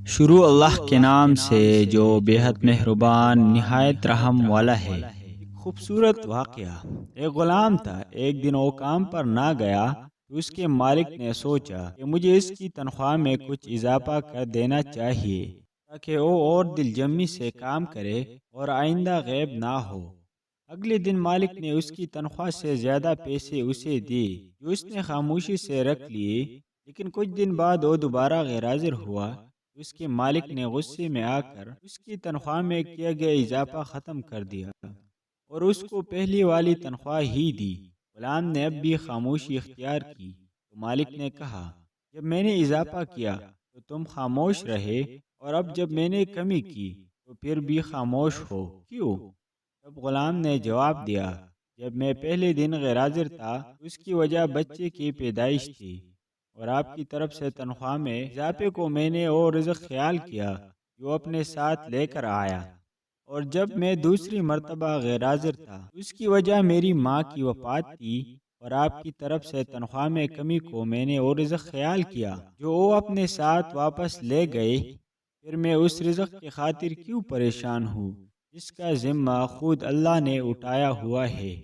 شروع اللہ کے نام سے جو بے حد مہربان نہایت رحم والا ہے۔ ایک خوبصورت واقعہ۔ ایک غلام تھا، ایک دن وہ کام پر نہ گیا تو اس کے مالک نے سوچا کہ مجھے اس کی تنخواہ میں کچھ اضافہ کر دینا چاہیے تاکہ وہ اور دل جمعی سے کام کرے اور آئندہ غیب نہ ہو۔ اگلے دن مالک نے اس کی تنخواہ سے زیادہ پیسے اسے دیے جو اس نے خاموشی سے رکھ لیے، لیکن کچھ دن بعد وہ دوبارہ غیر حاضر ہوا۔ اس کے مالک نے غصے میں آ کر اس کی تنخواہ میں کیا گیا اضافہ ختم کر دیا اور اس کو پہلی والی تنخواہ ہی دی۔ غلام نے اب بھی خاموشی اختیار کی تو مالک نے کہا، جب میں نے اضافہ کیا تو تم خاموش رہے، اور اب جب میں نے کمی کی تو پھر بھی خاموش ہو، کیوں؟ تب غلام نے جواب دیا، جب میں پہلے دن غیر حاضر تھا اس کی وجہ بچے کی پیدائش تھی، اور آپ کی طرف سے تنخواہ میں اضافے کو میں نے وہ رزق خیال کیا جو اپنے ساتھ لے کر آیا، اور جب میں دوسری مرتبہ غیر حاضر تھا اس کی وجہ میری ماں کی وفات تھی، اور آپ کی طرف سے تنخواہ میں کمی کو میں نے وہ رزق خیال کیا جو وہ اپنے ساتھ واپس لے گئے۔ پھر میں اس رزق کی خاطر کیوں پریشان ہوں جس کا ذمہ خود اللہ نے اٹھایا ہوا ہے؟